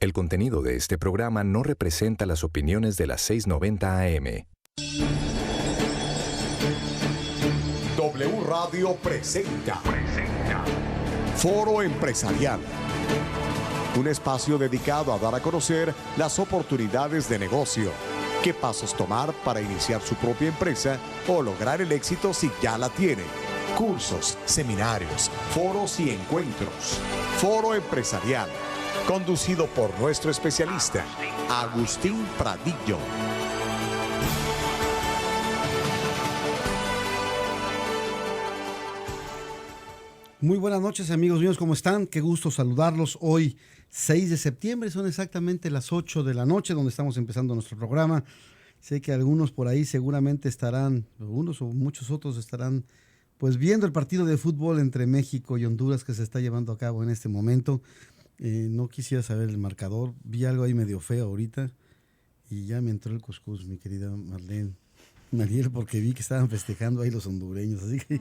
El contenido de este programa no representa las opiniones de las 690 AM. W Radio presenta Foro Empresarial. Un espacio dedicado a dar a conocer las oportunidades de negocio. ¿Qué pasos tomar para iniciar su propia empresa o lograr el éxito si ya la tiene? Cursos, seminarios, foros y encuentros. Foro Empresarial. Conducido por nuestro especialista, Agustín Pradillo. Muy buenas noches, amigos míos, ¿cómo están? Qué gusto saludarlos hoy, 6 de septiembre, son exactamente las 8 de la noche donde estamos empezando nuestro programa. Sé que algunos por ahí seguramente estarán, algunos o muchos otros estarán pues viendo el partido de fútbol entre México y Honduras que se está llevando a cabo en este momento. No quisiera saber el marcador, vi algo ahí medio feo ahorita y ya me entró el cuscús, mi querida Marlene. Mariel, porque vi que estaban festejando ahí los hondureños, así que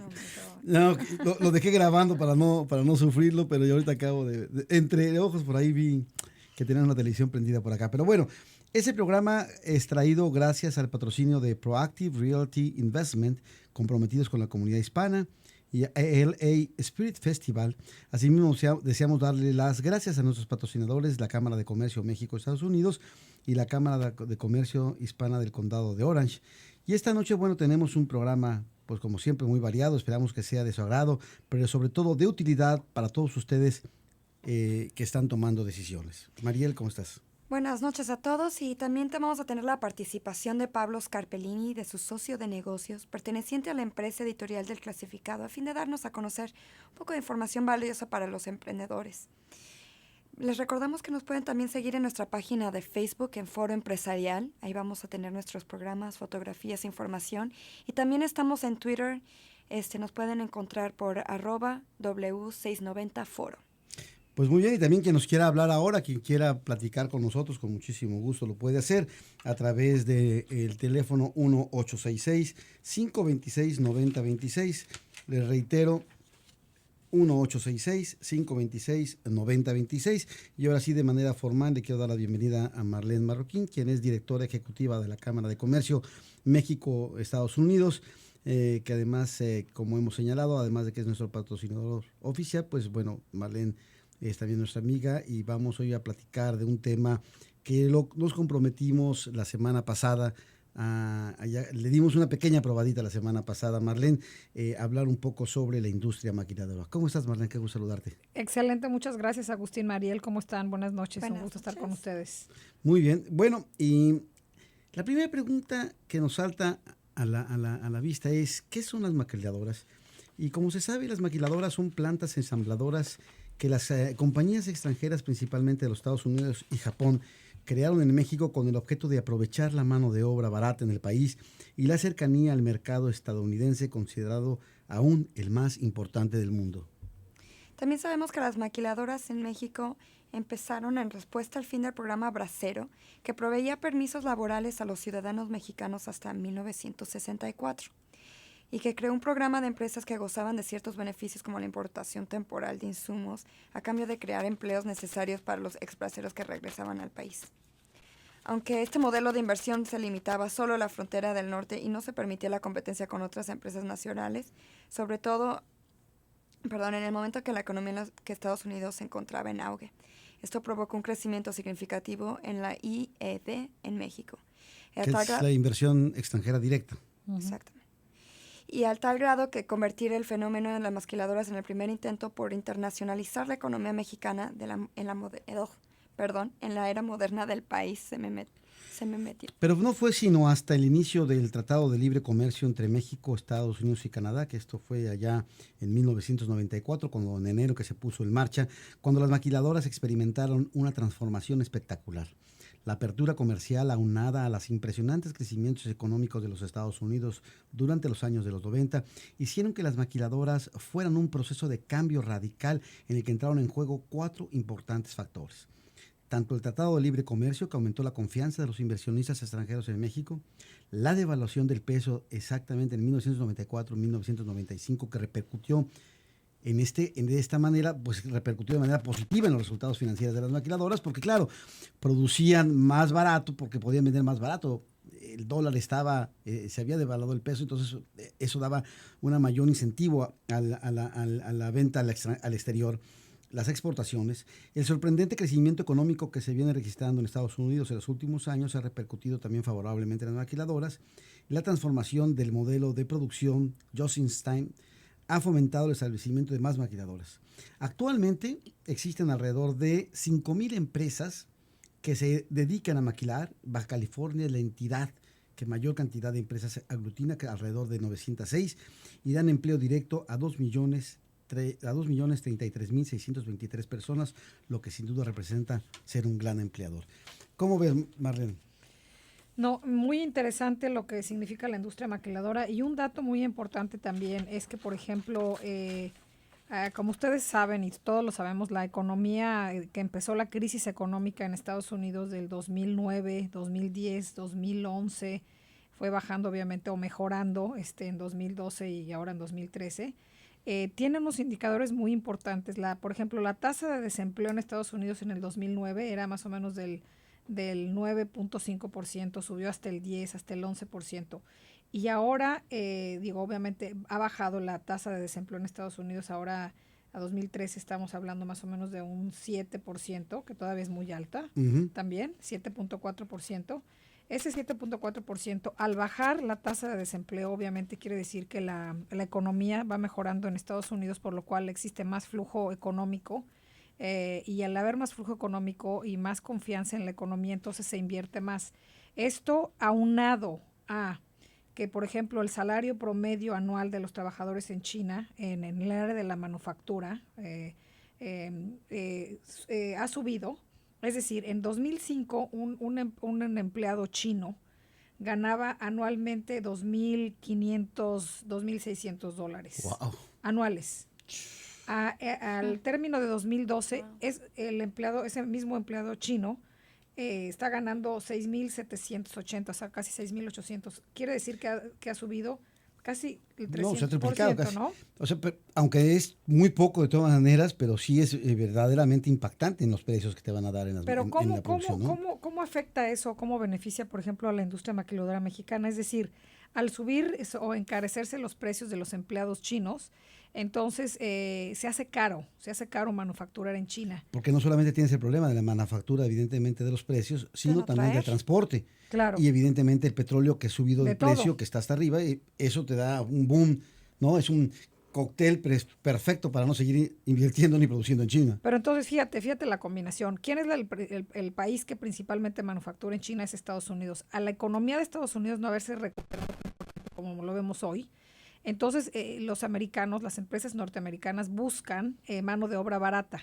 no, lo dejé grabando para no sufrirlo, pero yo ahorita acabo de entre ojos por ahí vi que tenían una televisión prendida por acá. Pero bueno, ese programa es traído gracias al patrocinio de Proactive Realty Investment, comprometidos con la comunidad hispana, y LA Spirit Festival. Asimismo, deseamos darle las gracias a nuestros patrocinadores, la Cámara de Comercio México-Estados Unidos y la Cámara de Comercio Hispana del Condado de Orange. Y esta noche, bueno, tenemos un programa, pues como siempre, muy variado. Esperamos que sea de su agrado, pero sobre todo de utilidad para todos ustedes que están tomando decisiones. Mariel, ¿cómo estás? Buenas noches a todos y también vamos a tener la participación de Pablo Scarpellini, de su socio de negocios, perteneciente a la empresa editorial del Clasificado, a fin de darnos a conocer un poco de información valiosa para los emprendedores. Les recordamos que nos pueden también seguir en nuestra página de Facebook en Foro Empresarial. Ahí vamos a tener nuestros programas, fotografías, información. Y también estamos en Twitter. Nos pueden encontrar por @W690foro. Pues muy bien, y también quien nos quiera hablar ahora, quien quiera platicar con nosotros, con muchísimo gusto lo puede hacer a través del teléfono 1-866-526-9026. Les reitero, 1-866-526-9026. Y ahora sí, de manera formal, le quiero dar la bienvenida a Marlene Marroquín, quien es directora ejecutiva de la Cámara de Comercio México-Estados Unidos, que además, como hemos señalado, además de que es nuestro patrocinador oficial, pues bueno, Marlene es también nuestra amiga y vamos hoy a platicar de un tema que nos comprometimos la semana pasada. Le dimos una pequeña probadita la semana pasada, Marlene, hablar un poco sobre la industria maquiladora. ¿Cómo estás, Marlene? Qué gusto saludarte. Excelente, muchas gracias, Agustín. Mariel, ¿cómo están? Buenas noches, Buenas un gusto noches. estar con ustedes. Muy bien, bueno, y la primera pregunta que nos salta a la vista es, ¿qué son las maquiladoras? Y como se sabe, las maquiladoras son plantas ensambladoras que las compañías extranjeras, principalmente de los Estados Unidos y Japón, crearon en México con el objeto de aprovechar la mano de obra barata en el país y la cercanía al mercado estadounidense, considerado aún el más importante del mundo. También sabemos que las maquiladoras en México empezaron en respuesta al fin del programa Bracero, que proveía permisos laborales a los ciudadanos mexicanos hasta 1964. Y que creó un programa de empresas que gozaban de ciertos beneficios como la importación temporal de insumos a cambio de crear empleos necesarios para los exbraceros que regresaban al país. Aunque este modelo de inversión se limitaba solo a la frontera del norte y no se permitía la competencia con otras empresas nacionales, sobre todo en el momento que la economía que Estados Unidos se encontraba en auge. Esto provocó un crecimiento significativo en la IED en México. Que es la inversión extranjera directa. Exactamente. Y al tal grado que convertir el fenómeno de las maquiladoras en el primer intento por internacionalizar la economía mexicana en la era moderna del país se me metió. Pero no fue sino hasta el inicio del Tratado de Libre Comercio entre México, Estados Unidos y Canadá, que esto fue allá en 1994, cuando en enero que se puso en marcha, cuando las maquiladoras experimentaron una transformación espectacular. La apertura comercial aunada a los impresionantes crecimientos económicos de los Estados Unidos durante los años de los 90 hicieron que las maquiladoras fueran un proceso de cambio radical en el que entraron en juego 4 importantes factores. Tanto el Tratado de Libre Comercio, que aumentó la confianza de los inversionistas extranjeros en México, la devaluación del peso exactamente en 1994-1995, que repercutió de esta manera, pues repercutió de manera positiva en los resultados financieros de las maquiladoras, porque claro, producían más barato porque podían vender más barato. El dólar se había devaluado el peso, entonces eso daba un mayor incentivo a la venta al exterior, las exportaciones. El sorprendente crecimiento económico que se viene registrando en Estados Unidos en los últimos años ha repercutido también favorablemente en las maquiladoras. La transformación del modelo de producción Just-in-Time ha fomentado el establecimiento de más maquiladoras. Actualmente existen alrededor de 5,000 empresas que se dedican a maquilar. Baja California es la entidad que mayor cantidad de empresas aglutina, que alrededor de 906, y dan empleo directo a 2.033.623 personas, lo que sin duda representa ser un gran empleador. ¿Cómo ves, Marlene? No, muy interesante lo que significa la industria maquiladora, y un dato muy importante también es que, por ejemplo, como ustedes saben y todos lo sabemos, la economía que empezó la crisis económica en Estados Unidos del 2009, 2010, 2011, fue bajando obviamente o mejorando en 2012 y ahora en 2013. Tiene unos indicadores muy importantes. Por ejemplo, la tasa de desempleo en Estados Unidos en el 2009 era más o menos del 9.5%, subió hasta el 10, hasta el 11%. Y ahora, obviamente ha bajado la tasa de desempleo en Estados Unidos. Ahora, a 2013 estamos hablando más o menos de un 7%, que todavía es muy alta, también, 7.4%. Ese 7.4%, al bajar la tasa de desempleo, obviamente quiere decir que la economía va mejorando en Estados Unidos, por lo cual existe más flujo económico. Y al haber más flujo económico y más confianza en la economía, entonces se invierte más. Esto aunado a que, por ejemplo, el salario promedio anual de los trabajadores en China, en el área de la manufactura, ha subido. Es decir, en 2005 un empleado chino ganaba anualmente $2,500, $2,600 anuales. Al término de 2012, ese mismo empleado chino está ganando 6,780, o sea, casi 6,800. Quiere decir que ha subido casi el 300%, no, se ha triplicado casi. ¿No? O sea, aunque es muy poco de todas maneras, pero sí es verdaderamente impactante en los precios que te van a dar en la producción, ¿no? ¿Cómo afecta eso? ¿Cómo beneficia, por ejemplo, a la industria maquiladora mexicana? Es decir, al subir o encarecerse los precios de los empleados chinos, entonces se hace caro manufacturar en China. Porque no solamente tienes el problema de la manufactura, evidentemente, de los precios, sino también del transporte. Claro. Y evidentemente el petróleo que ha subido de precio, que está hasta arriba, y eso te da un boom, ¿no? Es un cóctel perfecto para no seguir invirtiendo ni produciendo en China. Pero entonces fíjate la combinación. ¿Quién es el país que principalmente manufactura en China? Es Estados Unidos. A la economía de Estados Unidos no haberse recuperado como lo vemos hoy, entonces los americanos, las empresas norteamericanas buscan mano de obra barata.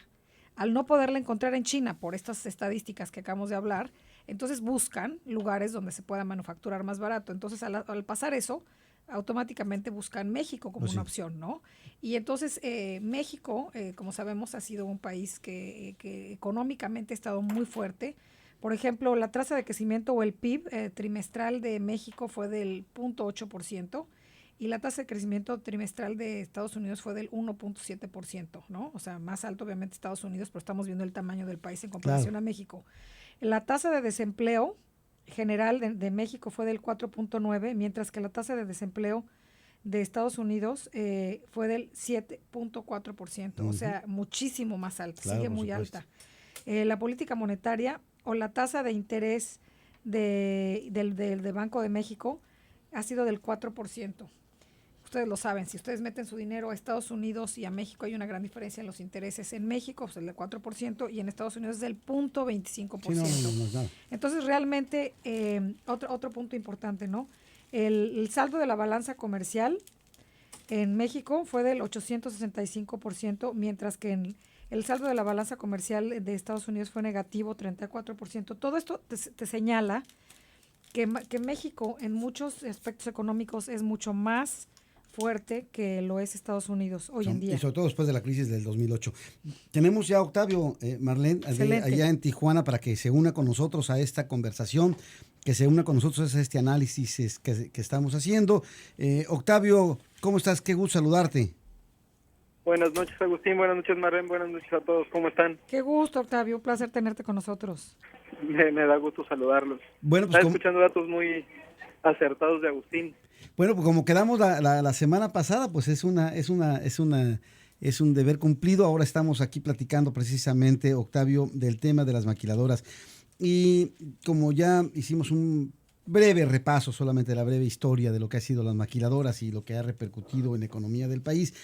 Al no poderla encontrar en China por estas estadísticas que acabamos de hablar, entonces buscan lugares donde se pueda manufacturar más barato. Entonces al pasar eso, automáticamente buscan México como una opción, ¿no? Y entonces México, como sabemos, ha sido un país que económicamente ha estado muy fuerte. Por ejemplo, la tasa de crecimiento o el PIB trimestral de México fue del 0.8%. Y la tasa de crecimiento trimestral de Estados Unidos fue del 1.7%, ¿no? O sea, más alto obviamente Estados Unidos, pero estamos viendo el tamaño del país en comparación a México. La tasa de desempleo general de México fue del 4.9%, mientras que la tasa de desempleo de Estados Unidos fue del 7.4%, o sea, muchísimo más alta, sigue muy alta. La política monetaria o la tasa de interés del Banco de México ha sido del 4%. Ustedes lo saben, si ustedes meten su dinero a Estados Unidos y a México, hay una gran diferencia en los intereses. En México es el del 4% y en Estados Unidos es del 0.25%. Sí, no. Entonces, realmente, otro punto importante, ¿no? El saldo de la balanza comercial en México fue del 865%, mientras que el saldo de la balanza comercial de Estados Unidos fue negativo, 34%. Todo esto te señala que México en muchos aspectos económicos es mucho más fuerte que lo es Estados Unidos hoy en día. Y sobre todo después de la crisis del 2008. Tenemos ya a Octavio, Marlene, allá en Tijuana, para que se una con nosotros a esta conversación, que se una con nosotros a este análisis que estamos haciendo. Octavio, ¿cómo estás? Qué gusto saludarte. Buenas noches, Agustín. Buenas noches, Marlene. Buenas noches a todos. ¿Cómo están? Qué gusto, Octavio. Un placer tenerte con nosotros. Me da gusto saludarlos. Bueno, pues Estaba escuchando datos muy acertados de Agustín. Bueno, pues como quedamos la semana pasada, pues es un deber cumplido. Ahora estamos aquí platicando precisamente, Octavio, del tema de las maquiladoras. Y como ya hicimos un breve repaso, solamente la breve historia de lo que ha sido las maquiladoras y lo que ha repercutido en la economía del país,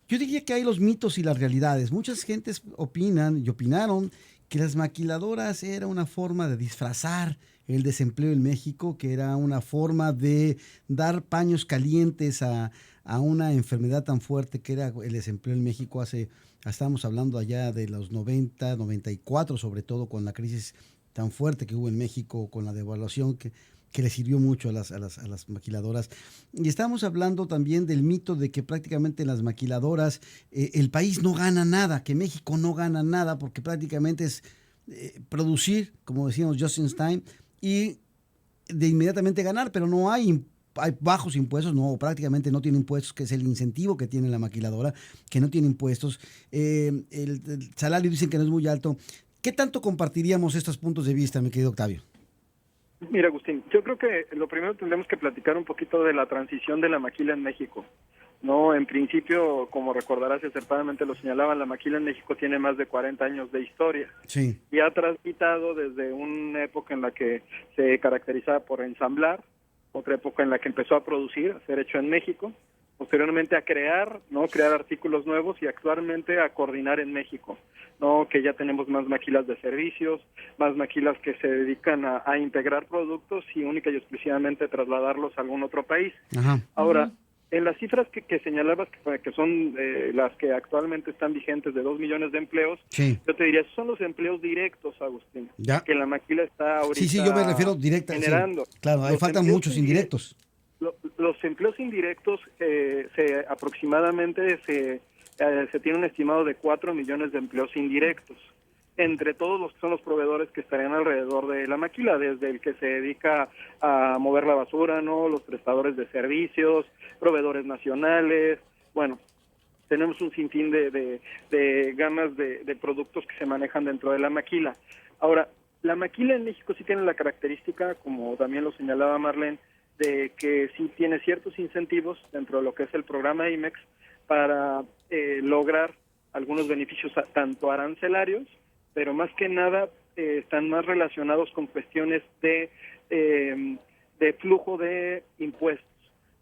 yo diría que hay los mitos y las realidades. Muchas gentes opinan y opinaron que las maquiladoras era una forma de disfrazar el desempleo en México, que era una forma de dar paños calientes a una enfermedad tan fuerte que era el desempleo en México. Estábamos hablando allá de los 90, 94, sobre todo con la crisis tan fuerte que hubo en México, con la devaluación que le sirvió mucho a las maquiladoras. Y estamos hablando también del mito de que prácticamente en las maquiladoras el país no gana nada, que México no gana nada, porque prácticamente es producir, como decíamos, just in time, y de inmediatamente ganar, pero no hay bajos impuestos, no, prácticamente no tiene impuestos, que es el incentivo que tiene la maquiladora, que no tiene impuestos. El salario dicen que no es muy alto. ¿Qué tanto compartiríamos estos puntos de vista, mi querido Octavio? Mira, Agustín, yo creo que lo primero tendremos que platicar un poquito de la transición de la maquila en México. No, en principio, como recordarás y acertadamente lo señalaban, la maquila en México tiene más de 40 años de historia. Sí. Y ha transitado desde una época en la que se caracterizaba por ensamblar, otra época en la que empezó a producir, a ser hecho en México, posteriormente a crear artículos nuevos y actualmente a coordinar en México, ¿no? Que ya tenemos más maquilas de servicios, más maquilas que se dedican a integrar productos y única y exclusivamente trasladarlos a algún otro país. Ajá. Ahora, en las cifras que señalabas, que son las que actualmente están vigentes de 2 millones de empleos, Sí. yo te diría, esos son los empleos directos, Agustín, Ya. que la maquila está ahorita Sí, yo me refiero directa. generando. Sí. Claro, ahí Los faltan empleos muchos indirectos. Los empleos indirectos aproximadamente se tiene un estimado de 4 millones de empleos indirectos, entre todos los que son los proveedores que estarían alrededor de la maquila, desde el que se dedica a mover la basura, ¿no? Los prestadores de servicios, proveedores nacionales, bueno, tenemos un sinfín de gamas de productos que se manejan dentro de la maquila. Ahora, la maquila en México sí tiene la característica, como también lo señalaba Marlene, de que sí tiene ciertos incentivos dentro de lo que es el programa IMEX para lograr algunos beneficios tanto arancelarios, pero más que nada están más relacionados con cuestiones de flujo de impuestos.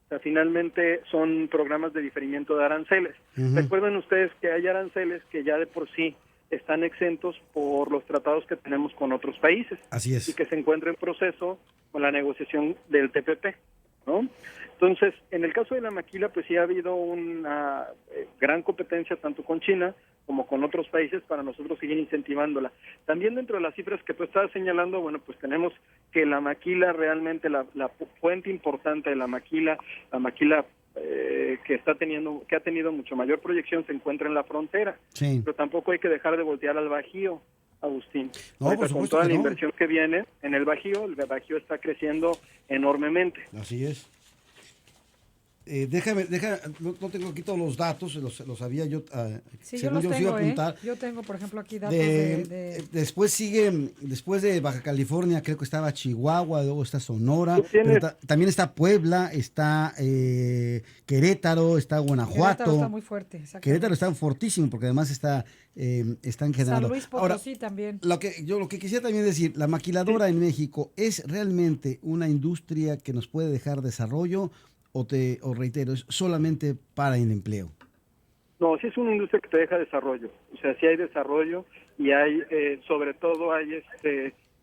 O sea, finalmente son programas de diferimiento de aranceles. Uh-huh. Recuerden ustedes que hay aranceles que ya de por sí están exentos por los tratados que tenemos con otros países. Así es. Y que se encuentra en proceso con la negociación del TPP, ¿no? Entonces, en el caso de la maquila, pues sí ha habido una gran competencia tanto con China como con otros países para nosotros seguir incentivándola. También dentro de las cifras que tú estabas señalando, bueno, pues tenemos que la maquila realmente, la fuente importante de la maquila que ha tenido mucho mayor proyección se encuentra en la frontera. Sí. Pero tampoco hay que dejar de voltear al Bajío, Agustín. No, Ahorita, por supuesto con toda que la no. inversión que viene en el Bajío está creciendo enormemente. Así es. Déjame, no tengo aquí todos los datos, los había yo, Sí, yo según los yo tengo, iba a apuntar. Yo tengo, por ejemplo, aquí datos Después después de Baja California, creo que estaba Chihuahua, luego está Sonora, ¿Tú tienes? pero también está Puebla, está Querétaro, está Guanajuato. Querétaro está muy fuerte, exactamente. Querétaro está fortísimo porque además están generando. San Luis Potosí también. Lo que quisiera también decir, la maquiladora en México es realmente una industria que nos puede dejar desarrollo o reitero, es solamente para el empleo. No, sí es una industria que te deja desarrollo. O sea, sí hay desarrollo y hay, sobre todo hay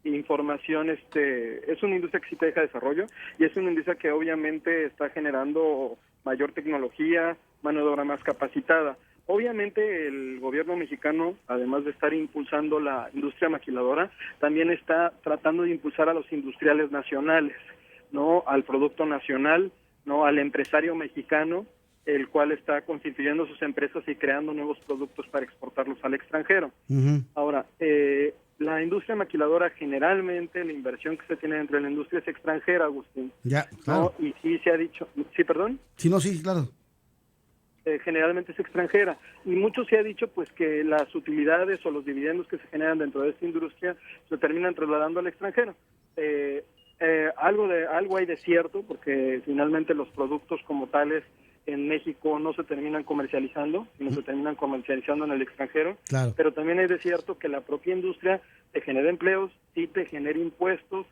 información, es una industria que sí te deja desarrollo y es una industria que obviamente está generando mayor tecnología, mano de obra más capacitada. Obviamente el gobierno mexicano, además de estar impulsando la industria maquiladora, también está tratando de impulsar a los industriales nacionales, ¿no? Al producto nacional, ¿no? Al empresario mexicano, el cual está constituyendo sus empresas y creando nuevos productos para exportarlos al extranjero. Uh-huh. Ahora, la industria maquiladora, generalmente la inversión que se tiene dentro de la industria es extranjera, Agustín. Ya, claro. ¿No? Y sí se ha dicho, ¿sí, perdón? Sí, no, sí, claro. generalmente es extranjera, y mucho se ha dicho pues que las utilidades o los dividendos que se generan dentro de esta industria se terminan trasladando al extranjero. Algo hay de cierto, porque finalmente los productos como tales en México no se terminan comercializando, sino se terminan comercializando en el extranjero. Claro. Pero también hay de cierto que la propia industria te genera empleos, sí te genera impuestos,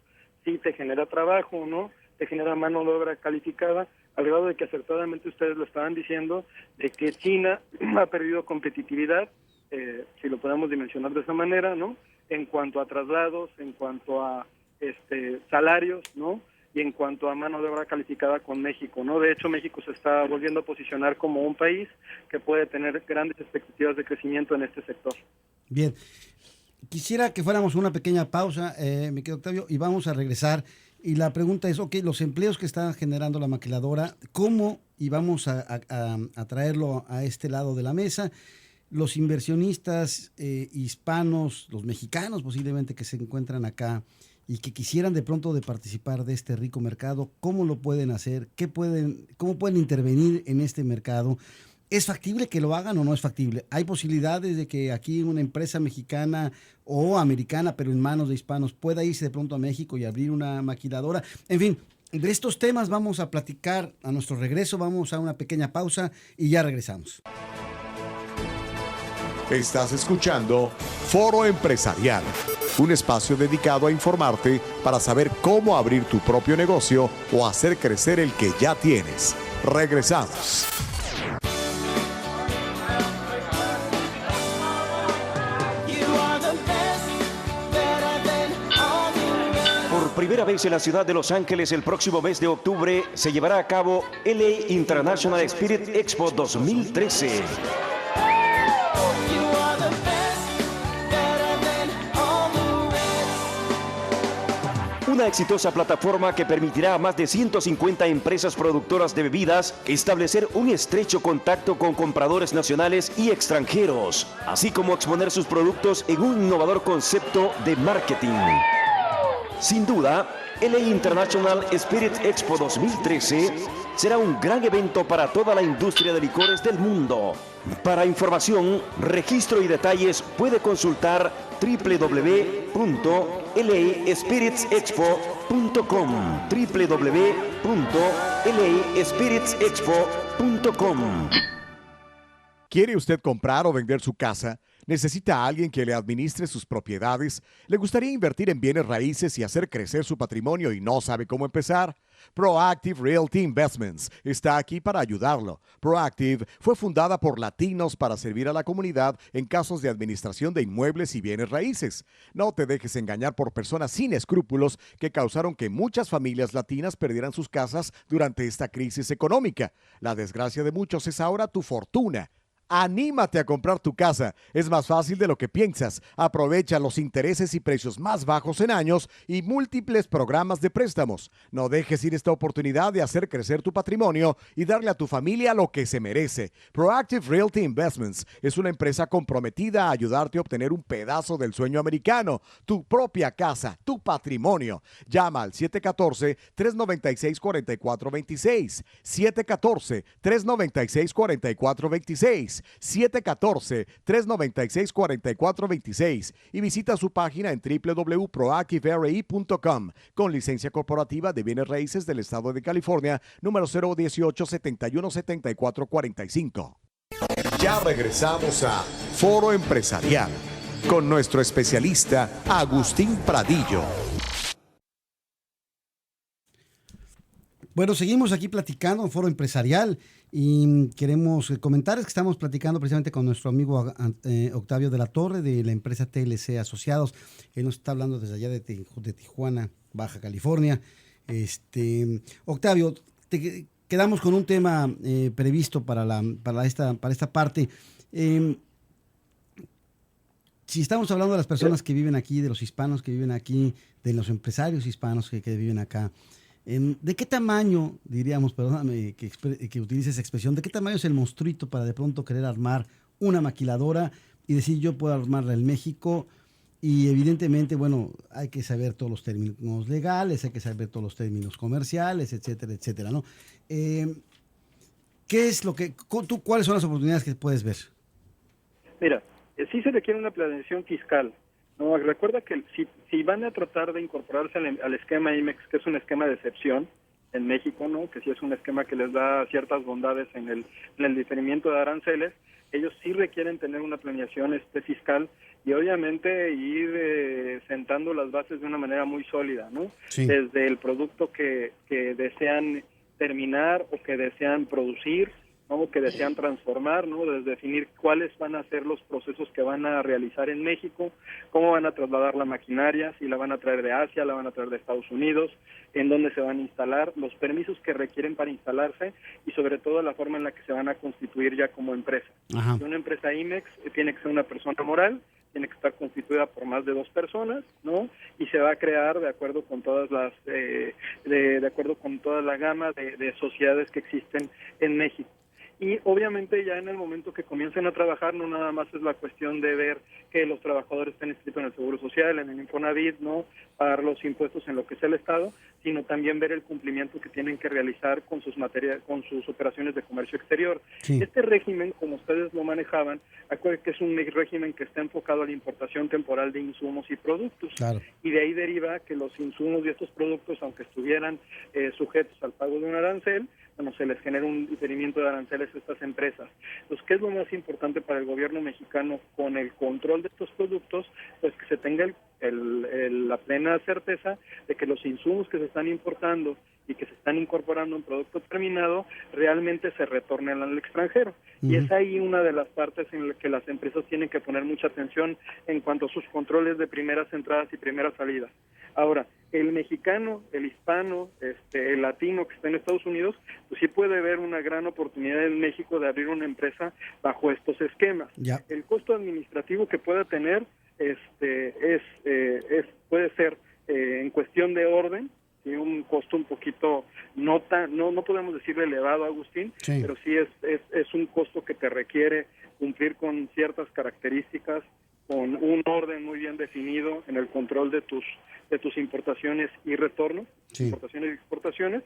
sí te genera trabajo, ¿no? Te genera mano de obra calificada, al grado de que acertadamente ustedes lo estaban diciendo, de que China ha perdido competitividad, si lo podemos dimensionar de esa manera, ¿no? En cuanto a traslados, en cuanto a salarios, ¿no? Y en cuanto a mano de obra calificada con México, ¿no? De hecho, México se está volviendo a posicionar como un país que puede tener grandes expectativas de crecimiento en este sector. Bien. Quisiera que fuéramos una pequeña pausa, mi querido Octavio, y vamos a regresar. Y la pregunta es, los empleos que está generando la maquiladora, ¿cómo? Y vamos a traerlo a este lado de la mesa. Los inversionistas hispanos, los mexicanos posiblemente que se encuentran acá y que quisieran de pronto de participar de este rico mercado, ¿cómo lo pueden hacer? ¿Cómo pueden intervenir en este mercado? ¿Es factible que lo hagan o no es factible? ¿Hay posibilidades de que aquí una empresa mexicana o americana, pero en manos de hispanos, pueda irse de pronto a México y abrir una maquiladora? En fin, de estos temas vamos a platicar a nuestro regreso. Vamos a una pequeña pausa y ya regresamos. Estás escuchando Foro Empresarial, un espacio dedicado a informarte para saber cómo abrir tu propio negocio o hacer crecer el que ya tienes. Regresamos. Por primera vez en la ciudad de Los Ángeles, el próximo mes de octubre se llevará a cabo LA International Spirit Expo 2013. Una exitosa plataforma que permitirá a más de 150 empresas productoras de bebidas establecer un estrecho contacto con compradores nacionales y extranjeros, así como exponer sus productos en un innovador concepto de marketing. Sin duda, LA International Spirit Expo 2013 será un gran evento para toda la industria de licores del mundo. Para información, registro y detalles puede consultar www.laspiritsexpo.com www.laspiritsexpo.com. ¿Quiere usted comprar o vender su casa? ¿Necesita a alguien que le administre sus propiedades? ¿Le gustaría invertir en bienes raíces y hacer crecer su patrimonio y no sabe cómo empezar? Proactive Realty Investments está aquí para ayudarlo. Proactive fue fundada por latinos para servir a la comunidad en casos de administración de inmuebles y bienes raíces. No te dejes engañar por personas sin escrúpulos que causaron que muchas familias latinas perdieran sus casas durante esta crisis económica. La desgracia de muchos es ahora tu fortuna. Anímate a comprar tu casa. Es más fácil de lo que piensas. Aprovecha los intereses y precios más bajos en años y múltiples programas de préstamos. No dejes ir esta oportunidad de hacer crecer tu patrimonio y darle a tu familia lo que se merece. Proactive Realty Investments es una empresa comprometida a ayudarte a obtener un pedazo del sueño americano, tu propia casa, tu patrimonio. Llama al 714-396-4426. 714-396-4426. 714-396-4426 y visita su página en www.proactiveri.com con licencia corporativa de bienes raíces del estado de California, número 018-717445. Ya regresamos a Foro Empresarial con nuestro especialista Agustín Pradillo. Bueno, seguimos aquí platicando en Foro Empresarial y queremos comentar que estamos platicando precisamente con nuestro amigo Octavio de la Torre de la empresa TLC Asociados. Él nos está hablando desde allá de Tijuana, Baja California. Octavio, quedamos con un tema previsto para esta parte. Si estamos hablando de las personas que viven aquí, de los hispanos que viven aquí, de los empresarios hispanos que viven acá, ¿de qué tamaño, diríamos, perdóname que utilice esa expresión, de qué tamaño es el monstruito para de pronto querer armar una maquiladora y decir yo puedo armarla en México? Y evidentemente, bueno, hay que saber todos los términos legales, hay que saber todos los términos comerciales, etcétera, etcétera, ¿no? ¿Qué es lo que, cuáles son las oportunidades que puedes ver? Mira, sí se requiere una planeación fiscal. No, recuerda que si van a tratar de incorporarse al esquema IMEX, que es un esquema de excepción en México, ¿no? Que sí es un esquema que les da ciertas bondades en el diferimiento de aranceles, ellos sí requieren tener una planeación fiscal y obviamente ir sentando las bases de una manera muy sólida, ¿no? Sí. Desde el producto que desean terminar o que desean producir, ¿no? Que desean transformar, ¿no? Desde definir cuáles van a ser los procesos que van a realizar en México, cómo van a trasladar la maquinaria, si la van a traer de Asia, la van a traer de Estados Unidos, en dónde se van a instalar, los permisos que requieren para instalarse y sobre todo la forma en la que se van a constituir ya como empresa. Ajá. Una empresa IMEX tiene que ser una persona moral, tiene que estar constituida por más de 2 personas, ¿no? Y se va a crear de acuerdo con todas las de acuerdo con toda la gama de sociedades que existen en México. Y obviamente ya en el momento que comiencen a trabajar, no nada más es la cuestión de ver que los trabajadores estén inscritos en el Seguro Social, en el Infonavit, ¿no? Pagar los impuestos en lo que es el Estado, sino también ver el cumplimiento que tienen que realizar con sus operaciones de comercio exterior. Sí. Este régimen, como ustedes lo manejaban, acuérdense que es un régimen que está enfocado a la importación temporal de insumos y productos. Claro. Y de ahí deriva que los insumos y estos productos, aunque estuvieran sujetos al pago de un arancel, bueno, se les genera un diferimiento de aranceles a estas empresas. Entonces, ¿qué es lo más importante para el gobierno mexicano con el control de estos productos? Pues que se tenga la plena certeza de que los insumos que se están importando y que se están incorporando en producto terminado realmente se retornen al extranjero. Y es ahí una de las partes en la que las empresas tienen que poner mucha atención en cuanto a sus controles de primeras entradas y primeras salidas. Ahora, el mexicano, el hispano, el latino que está en Estados Unidos, pues sí puede ver una gran oportunidad en México de abrir una empresa bajo estos esquemas. Ya. El costo administrativo que pueda tener puede ser en cuestión de orden, ¿sí? Un costo un poquito no podemos decirle elevado, Agustín, Sí. pero sí es un costo que te requiere cumplir con ciertas características, con un orden muy bien definido en el control de tus importaciones y retornos, Sí. importaciones y exportaciones,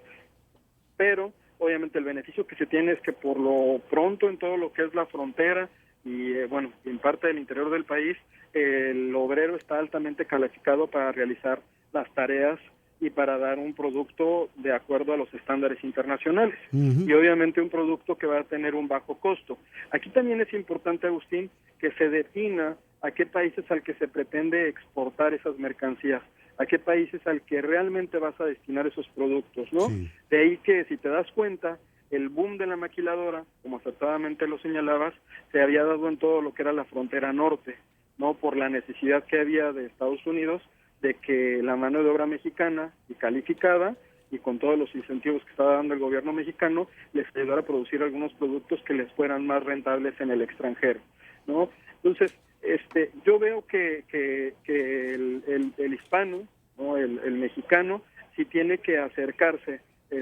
pero obviamente el beneficio que se tiene es que por lo pronto en todo lo que es la frontera y en parte del interior del país, el obrero está altamente calificado para realizar las tareas y para dar un producto de acuerdo a los estándares internacionales. Ujú. Y obviamente un producto que va a tener un bajo costo. Aquí también es importante, Agustín, que se defina a qué países al que se pretende exportar esas mercancías, a qué países al que realmente vas a destinar esos productos, ¿no? Sí. De ahí que, si te das cuenta, el boom de la maquiladora, como acertadamente lo señalabas, se había dado en todo lo que era la frontera norte, ¿no? Por la necesidad que había de Estados Unidos de que la mano de obra mexicana y calificada, y con todos los incentivos que estaba dando el gobierno mexicano, les ayudara a producir algunos productos que les fueran más rentables en el extranjero, ¿no? Entonces, yo veo que el hispano, ¿no? el mexicano, sí tiene que acercarse,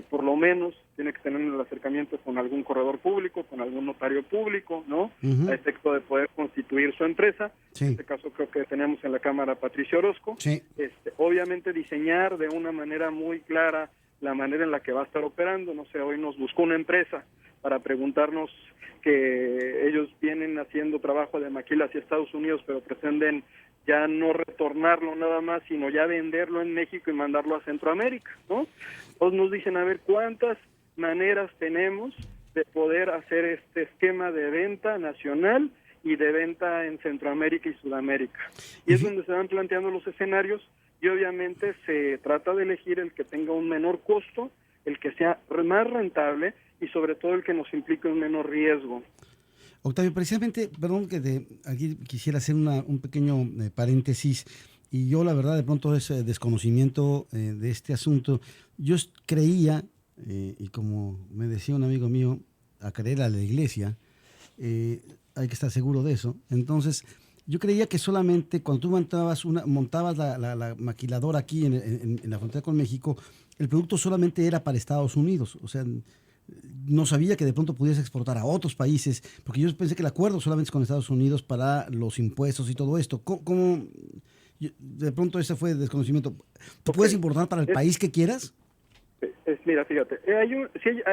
por lo menos tiene que tener el acercamiento con algún corredor público, con algún notario público, ¿no? Ujú. A efecto de poder constituir su empresa. Sí. En este caso creo que tenemos en la Cámara a Patricio Orozco. Sí. Obviamente diseñar de una manera muy clara la manera en la que va a estar operando. No sé, hoy nos buscó una empresa para preguntarnos que ellos vienen haciendo trabajo de maquila hacia Estados Unidos, pero pretenden ya no retornarlo nada más, sino ya venderlo en México y mandarlo a Centroamérica, ¿no? Entonces nos dicen, a ver, ¿cuántas maneras tenemos de poder hacer este esquema de venta nacional y de venta en Centroamérica y Sudamérica? Y es donde se van planteando los escenarios y obviamente se trata de elegir el que tenga un menor costo, el que sea más rentable y sobre todo el que nos implique un menor riesgo. Octavio, precisamente, perdón que aquí quisiera hacer un pequeño paréntesis, y yo la verdad de pronto ese desconocimiento de este asunto, yo creía, y como me decía un amigo mío, a creer a la iglesia, hay que estar seguro de eso. Entonces, yo creía que solamente cuando tú montabas la maquiladora aquí en la frontera con México, el producto solamente era para Estados Unidos, o sea, no sabía que de pronto pudiese exportar a otros países, porque yo pensé que el acuerdo solamente es con Estados Unidos para los impuestos y todo esto. ¿Cómo de pronto ese fue el desconocimiento? ¿Tú puedes importar para el país que quieras? Mira, fíjate,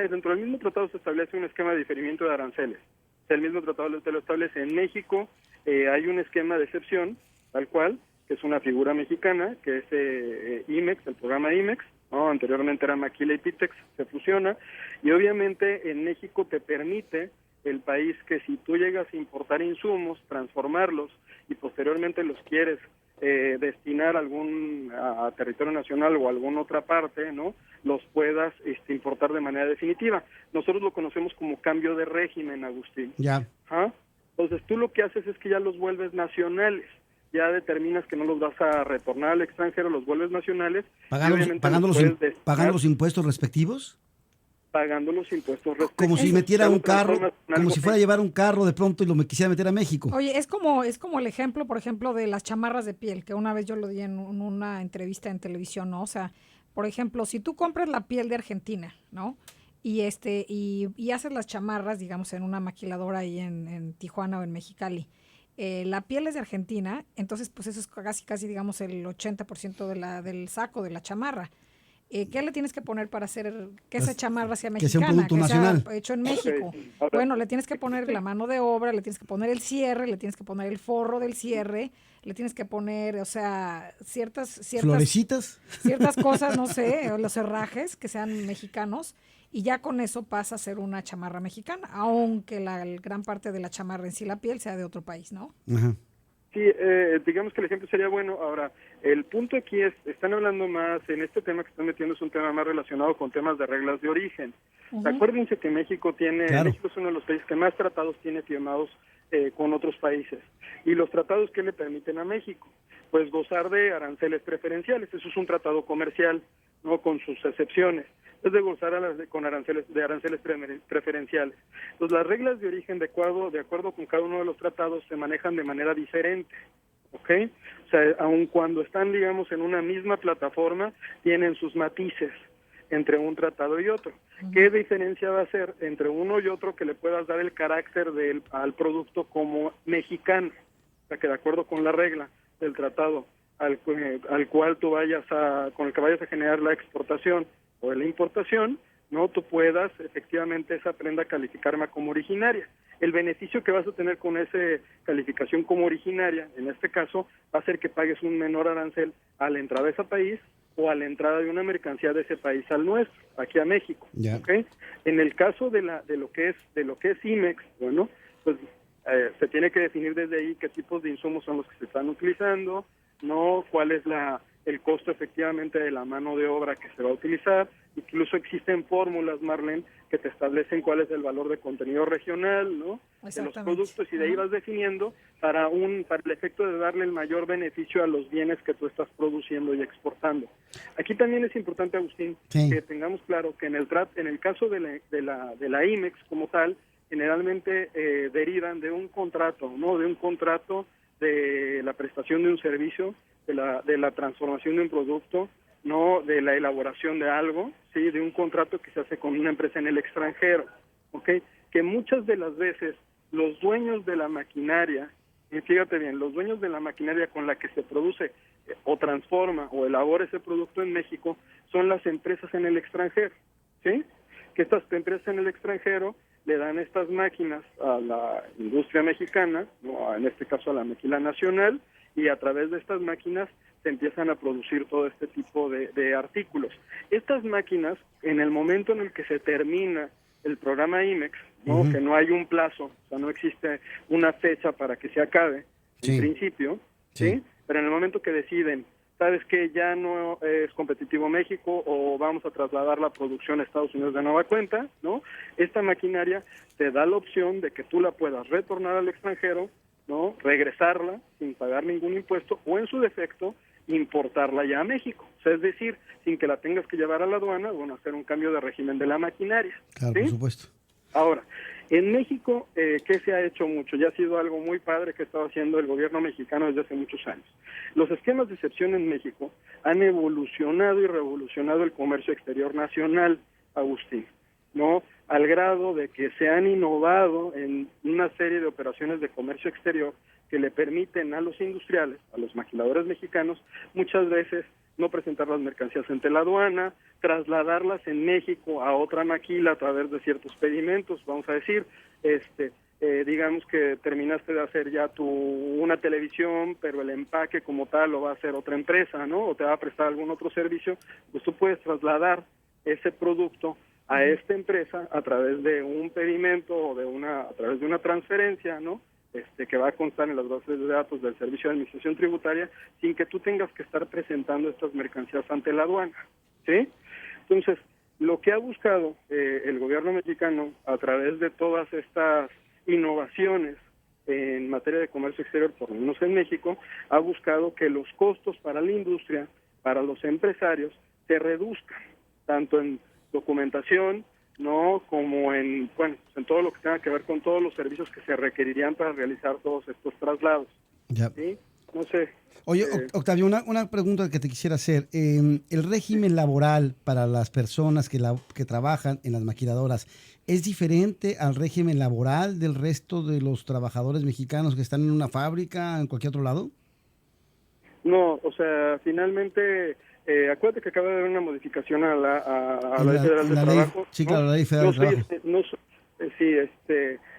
dentro del mismo tratado se establece un esquema de diferimiento de aranceles. O sea, el mismo tratado te lo establece. En México hay un esquema de excepción, tal cual, que es una figura mexicana, que es IMEX, el programa IMEX, ¿no? Anteriormente era Maquila y Pitex, se fusiona, y obviamente en México te permite el país que si tú llegas a importar insumos, transformarlos y posteriormente los quieres destinar a territorio nacional o a alguna otra parte, ¿no? Los puedas importar de manera definitiva. Nosotros lo conocemos como cambio de régimen, Agustín. Ya. ¿Ah? Entonces tú lo que haces es que ya los vuelves nacionales, ya determinas que no los vas a retornar al extranjero, los vuelves nacionales. ¿Pagando los impuestos respectivos? Pagando los impuestos respectivos. Como si metiera un carro, como si fuera a llevar un carro de pronto y me quisiera meter a México. Oye, es como el ejemplo, por ejemplo, de las chamarras de piel, que una vez yo lo di en una entrevista en televisión, ¿no? O sea, por ejemplo, si tú compras la piel de Argentina, ¿no? Y haces las chamarras, digamos, en una maquiladora ahí en Tijuana o en Mexicali. La piel es de Argentina, entonces pues eso es casi digamos el 80% del saco de la chamarra. ¿Qué le tienes que poner para hacer que esa chamarra sea mexicana? Que sea un producto nacional. Sea hecho en México. Okay. Bueno, le tienes que poner la mano de obra, le tienes que poner el cierre, le tienes que poner el forro del cierre, le tienes que poner, o sea, ciertas florecitas, ciertas cosas, no sé, o los herrajes que sean mexicanos, y ya con eso pasa a ser una chamarra mexicana, aunque la gran parte de la chamarra en sí, la piel, sea de otro país, ¿no? Ajá. Sí, digamos que el ejemplo sería bueno. Ahora, el punto aquí están hablando más, en este tema que están metiendo es un tema más relacionado con temas de reglas de origen. Uh-huh. Acuérdense que México México es uno de los países que más tratados tiene firmados con otros países. Y los tratados que le permiten a México, pues gozar de aranceles preferenciales. Eso es un tratado comercial, no, con sus excepciones. Es de gozar con aranceles preferenciales. Entonces, las reglas de origen, de acuerdo con cada uno de los tratados, se manejan de manera diferente, ¿ok? O sea, aun cuando están, digamos, en una misma plataforma, tienen sus matices entre un tratado y otro. Uh-huh. ¿Qué diferencia va a ser entre uno y otro que le puedas dar el carácter al producto como mexicano? O sea, que de acuerdo con la regla del tratado al cual con el que vayas a generar la exportación o la importación, no, tú puedas efectivamente esa prenda calificarla como originaria. El beneficio que vas a tener con esa calificación como originaria, en este caso, va a ser que pagues un menor arancel a la entrada de ese país o a la entrada de una mercancía de ese país al nuestro, aquí a México. Yeah. ¿Okay? En el caso de lo que es IMEX, bueno, pues se tiene que definir desde ahí qué tipos de insumos son los que se están utilizando, no, cuál es el costo efectivamente de la mano de obra que se va a utilizar. Incluso existen fórmulas, Marlene, que te establecen cuál es el valor de contenido regional, ¿no?, de los productos, y de ahí vas definiendo para el efecto de darle el mayor beneficio a los bienes que tú estás produciendo y exportando. Aquí también es importante, Agustín, sí, que tengamos claro que en el caso de la IMEX como tal, generalmente derivan de un contrato, ¿no?, de un contrato de la prestación de un servicio, de la transformación de un producto, no de la elaboración de algo, sí, de un contrato que se hace con una empresa en el extranjero, ¿ok? Que muchas de las veces los dueños de la maquinaria, y fíjate bien, los dueños de la maquinaria con la que se produce o transforma o elabora ese producto en México son las empresas en el extranjero, ¿sí? Que estas empresas en el extranjero le dan estas máquinas a la industria mexicana, ¿no?, en este caso a la Maquila Nacional, y a través de estas máquinas se empiezan a producir todo este tipo de artículos. Estas máquinas, en el momento en el que se termina el programa IMEX, ¿no?, uh-huh, que no hay un plazo, o sea, no existe una fecha para que se acabe, sí, en principio, ¿sí? Pero en el momento que deciden, ¿sabes qué? Ya no es competitivo México o vamos a trasladar la producción a Estados Unidos de nueva cuenta, ¿no? Esta maquinaria te da la opción de que tú la puedas retornar al extranjero, ¿no?, regresarla sin pagar ningún impuesto o, en su defecto, importarla ya a México. O sea, es decir, sin que la tengas que llevar a la aduana, bueno, hacer un cambio de régimen de la maquinaria. Claro, ¿sí? Por supuesto. Ahora, en México, ¿qué se ha hecho mucho? Ya ha sido algo muy padre que ha estado haciendo el gobierno mexicano desde hace muchos años. Los esquemas de excepción en México han evolucionado y revolucionado el comercio exterior nacional, Agustín, ¿no?, al grado de que se han innovado en una serie de operaciones de comercio exterior que le permiten a los industriales, a los maquiladores mexicanos, muchas veces no presentar las mercancías ante la aduana, trasladarlas en México a otra maquila a través de ciertos pedimentos, vamos a decir, digamos que terminaste de hacer ya una televisión, pero el empaque como tal lo va a hacer otra empresa, ¿no? O te va a prestar algún otro servicio, pues tú puedes trasladar ese producto a esta empresa a través de un pedimento o a través de una transferencia, ¿no? Que va a constar en las bases de datos del Servicio de Administración Tributaria, sin que tú tengas que estar presentando estas mercancías ante la aduana, ¿sí? Entonces, lo que ha buscado el gobierno mexicano a través de todas estas innovaciones en materia de comercio exterior, por lo menos en México, ha buscado que los costos para la industria, para los empresarios, se reduzcan, tanto en documentación, no como en todo lo que tenga que ver con todos los servicios que se requerirían para realizar todos estos traslados. Ya. ¿Sí? No sé. Oye, Octavio, una pregunta que te quisiera hacer. ¿El régimen laboral para las personas que trabajan en las maquiladoras es diferente al régimen laboral del resto de los trabajadores mexicanos que están en una fábrica, en cualquier otro lado? No, o sea, finalmente... acuérdate que acaba de haber una modificación a la Ley Federal de Trabajo. Sí, claro, la Ley Federal de Trabajo.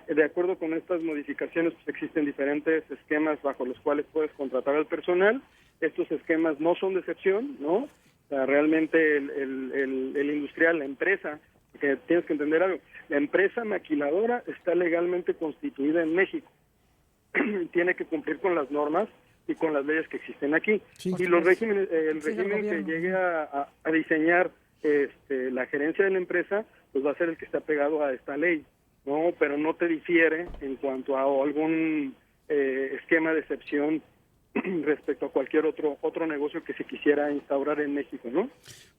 De acuerdo con estas modificaciones, pues existen diferentes esquemas bajo los cuales puedes contratar al personal. Estos esquemas no son de excepción, ¿no? O sea, realmente el industrial, la empresa, porque tienes que entender algo, la empresa maquiladora está legalmente constituida en México. Tiene que cumplir con las normas y con las leyes que existen aquí. Sí. Y los regímenes, el régimen que llegue a diseñar la gerencia de la empresa, pues va a ser el que está pegado a esta ley, ¿no? Pero no te difiere en cuanto a algún esquema de excepción respecto a cualquier otro negocio que se quisiera instaurar en México, ¿no?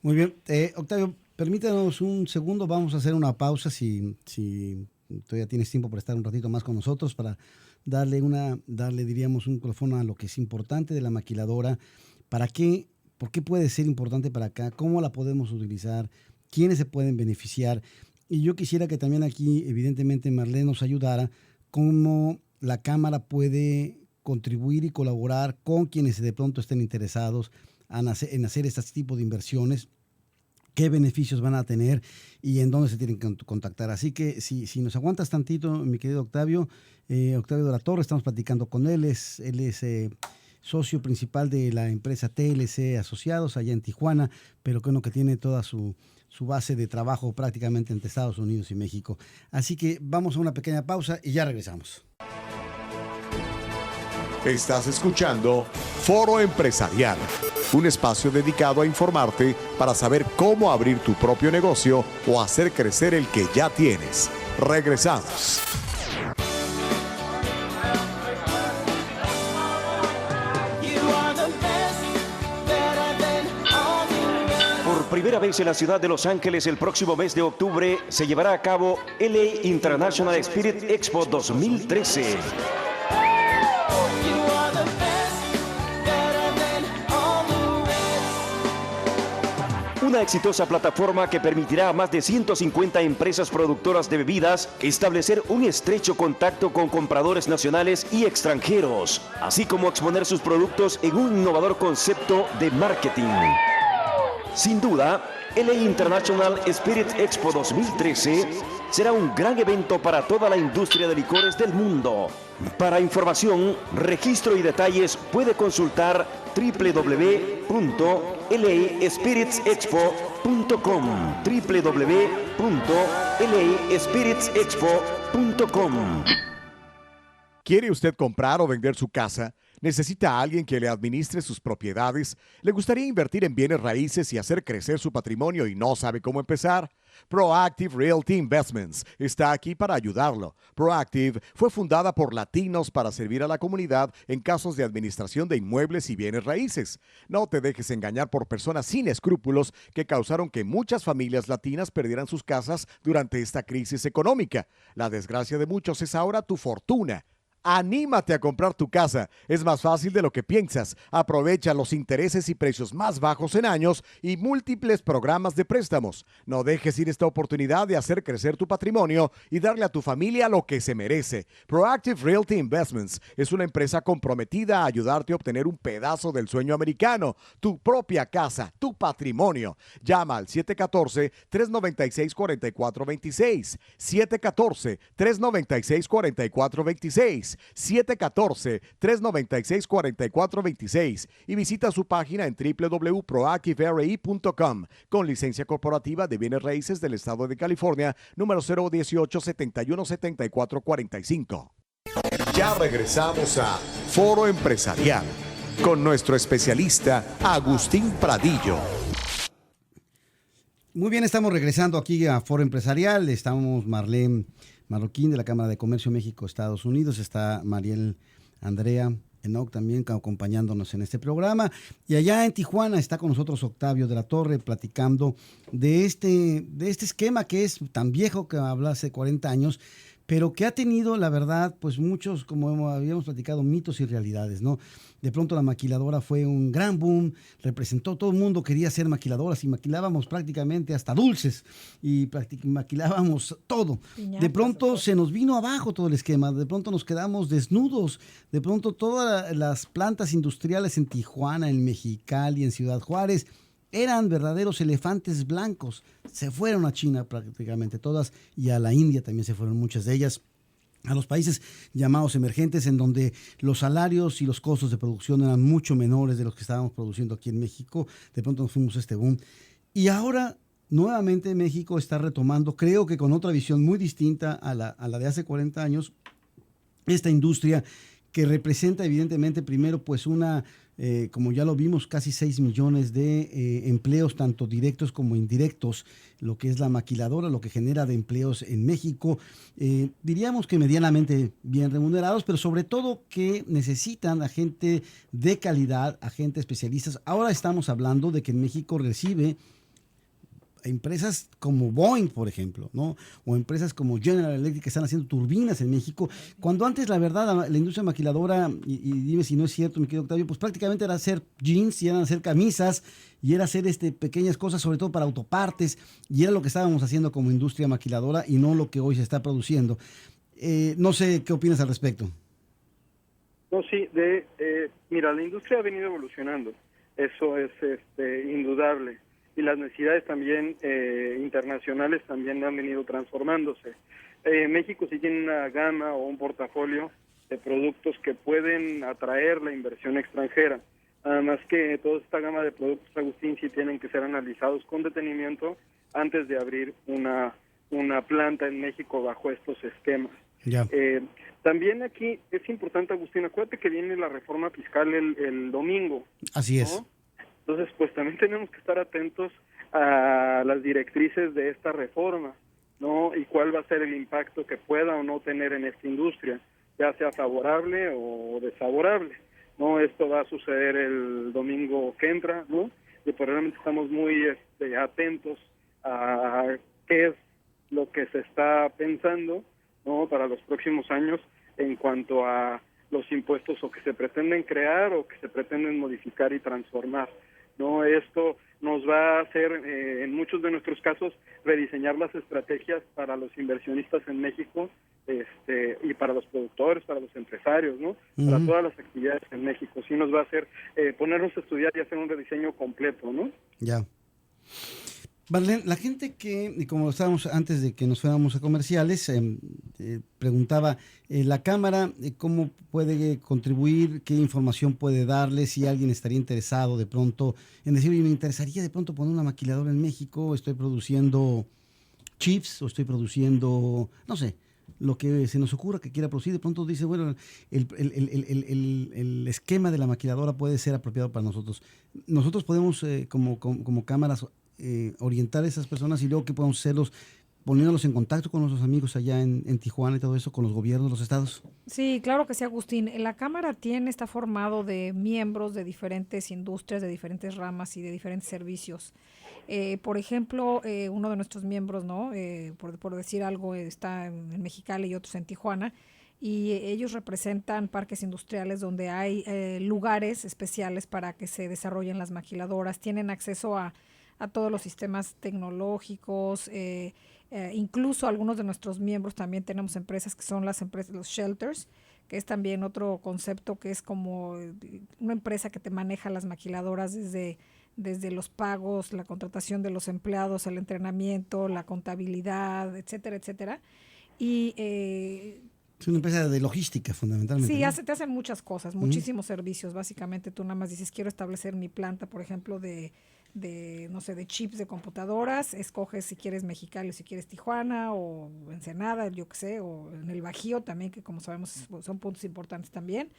Muy bien. Octavio, permítanos un segundo, vamos a hacer una pausa si todavía tienes tiempo para estar un ratito más con nosotros, para darle diríamos un colofón a lo que es importante de la maquiladora. ¿Por qué puede ser importante para acá? ¿Cómo la podemos utilizar? ¿Quiénes se pueden beneficiar? Y yo quisiera que también aquí, evidentemente, Marlene nos ayudara cómo la Cámara puede contribuir y colaborar con quienes de pronto estén interesados en hacer este tipo de inversiones, qué beneficios van a tener y en dónde se tienen que contactar. Así que si nos aguantas tantito, mi querido Octavio de la Torre, estamos platicando con él, él es socio principal de la empresa TLC Asociados allá en Tijuana, pero que tiene toda su base de trabajo prácticamente entre Estados Unidos y México. Así que vamos a una pequeña pausa y ya regresamos. Estás escuchando Foro Empresarial, un espacio dedicado a informarte para saber cómo abrir tu propio negocio o hacer crecer el que ya tienes. Regresamos. Por primera vez en la ciudad de Los Ángeles, el próximo mes de octubre, se llevará a cabo LA International Spirit Expo 2013. Una exitosa plataforma que permitirá a más de 150 empresas productoras de bebidas establecer un estrecho contacto con compradores nacionales y extranjeros, así como exponer sus productos en un innovador concepto de marketing. Sin duda, LA International Spirit Expo 2013 será un gran evento para toda la industria de licores del mundo. Para información, registro y detalles puede consultar www.laspiritsexpo.com www.laspiritsexpo.com. ¿Quiere usted comprar o vender su casa? ¿Necesita a alguien que le administre sus propiedades? ¿Le gustaría invertir en bienes raíces y hacer crecer su patrimonio y no sabe cómo empezar? Proactive Realty Investments está aquí para ayudarlo. Proactive fue fundada por latinos para servir a la comunidad en casos de administración de inmuebles y bienes raíces. No te dejes engañar por personas sin escrúpulos que causaron que muchas familias latinas perdieran sus casas durante esta crisis económica. La desgracia de muchos es ahora tu fortuna. Anímate a comprar tu casa. Es más fácil de lo que piensas. Aprovecha los intereses y precios más bajos en años y múltiples programas de préstamos. No dejes ir esta oportunidad de hacer crecer tu patrimonio y darle a tu familia lo que se merece. Proactive Realty Investments es una empresa comprometida a ayudarte a obtener un pedazo del sueño americano, tu propia casa, tu patrimonio. Llama al 714-396-4426. 714-396-4426. 714-396-4426 y visita su página en www.proactiveri.com con licencia corporativa de bienes raíces del estado de California, número 018-717445. Ya regresamos a Foro Empresarial con nuestro especialista Agustín Pradillo. Muy bien, estamos regresando aquí a Foro Empresarial. Estamos Marlene Marroquín de la Cámara de Comercio México-Estados Unidos. Está Mariel Andrea Enoch también acompañándonos en este programa. Y allá en Tijuana está con nosotros Octavio de la Torre platicando de este esquema que es tan viejo, que habla hace 40 años, pero que ha tenido, la verdad, pues muchos, como habíamos platicado, mitos y realidades, ¿no? De pronto la maquiladora fue un gran boom, representó, todo el mundo quería ser maquiladoras y maquilábamos prácticamente hasta dulces y maquilábamos todo. Piñatas, de pronto se nos vino abajo todo el esquema, de pronto nos quedamos desnudos, de pronto todas las plantas industriales en Tijuana, en Mexicali, en Ciudad Juárez, eran verdaderos elefantes blancos. Se fueron a China prácticamente todas y a la India también se fueron muchas de ellas, a los países llamados emergentes, en donde los salarios y los costos de producción eran mucho menores de los que estábamos produciendo aquí en México. De pronto nos fuimos a este boom. Y ahora, nuevamente, México está retomando, creo que con otra visión muy distinta a la de hace 40 años, esta industria que representa evidentemente primero pues una, como ya lo vimos, casi 6 millones de empleos, tanto directos como indirectos, lo que es la maquiladora, lo que genera de empleos en México, diríamos que medianamente bien remunerados, pero sobre todo que necesitan a gente de calidad, a gente especialistas. Ahora estamos hablando de que en México recibe empresas como Boeing, por ejemplo, ¿no? O empresas como General Electric que están haciendo turbinas en México, cuando antes, la verdad, la industria maquiladora, y dime si no es cierto, mi querido Octavio, pues prácticamente era hacer jeans y eran hacer camisas y era hacer pequeñas cosas, sobre todo para autopartes, y era lo que estábamos haciendo como industria maquiladora y no lo que hoy se está produciendo. No sé qué opinas al respecto. No, sí, mira, la industria ha venido evolucionando, eso es indudable. Y las necesidades también internacionales también han venido transformándose. México sí tiene una gama o un portafolio de productos que pueden atraer la inversión extranjera. Además que toda esta gama de productos, Agustín, sí tienen que ser analizados con detenimiento antes de abrir una planta en México bajo estos esquemas. Ya. También aquí es importante, Agustín, acuérdate que viene la reforma fiscal el domingo. Así es. ¿No? Entonces, pues también tenemos que estar atentos a las directrices de esta reforma, ¿no? Y cuál va a ser el impacto que pueda o no tener en esta industria, ya sea favorable o desfavorable, ¿no? Esto va a suceder el domingo que entra, ¿no? Y pues realmente estamos muy atentos a qué es lo que se está pensando, ¿no? Para los próximos años en cuanto a los impuestos o que se pretenden crear o que se pretenden modificar y transformar. No, esto nos va a hacer, en muchos de nuestros casos, rediseñar las estrategias para los inversionistas en México, y para los productores, para los empresarios, ¿no? Uh-huh. Para todas las actividades en México. Sí nos va a hacer ponernos a estudiar y hacer un rediseño completo, ¿no? Ya. Marlene, la gente que, y como estábamos antes de que nos fuéramos a comerciales, preguntaba, la Cámara, ¿cómo puede contribuir? ¿Qué información puede darle? Si alguien estaría interesado de pronto en decir, oye, me interesaría de pronto poner una maquiladora en México, estoy produciendo chips o estoy produciendo, no sé, lo que se nos ocurra que quiera producir. De pronto dice, bueno, el esquema de la maquiladora puede ser apropiado para nosotros. Nosotros podemos, como cámaras, orientar a esas personas y luego que podemos hacerlos poniéndolos en contacto con nuestros amigos allá en Tijuana y todo eso, con los gobiernos de los estados. Sí, claro que sí, Agustín. La Cámara está formado de miembros de diferentes industrias, de diferentes ramas y de diferentes servicios. Por ejemplo, uno de nuestros miembros, ¿no? Por decir algo, está en Mexicali y otros en Tijuana. y ellos representan parques industriales donde hay lugares especiales para que se desarrollen las maquiladoras, tienen acceso a todos los sistemas tecnológicos, incluso algunos de nuestros miembros también tenemos empresas que son las empresas, los shelters, que es también otro concepto que es como una empresa que te maneja las maquiladoras desde los pagos, la contratación de los empleados, el entrenamiento, la contabilidad, etcétera, etcétera. Y es una empresa de logística fundamentalmente. sí, ¿no? te hacen muchas cosas, muchísimos servicios. Básicamente tú nada más dices, quiero establecer mi planta, por ejemplo, de chips de computadoras, escoges si quieres Mexicali o si quieres Tijuana o Ensenada, yo qué sé, o en el Bajío también, que como sabemos son puntos importantes también.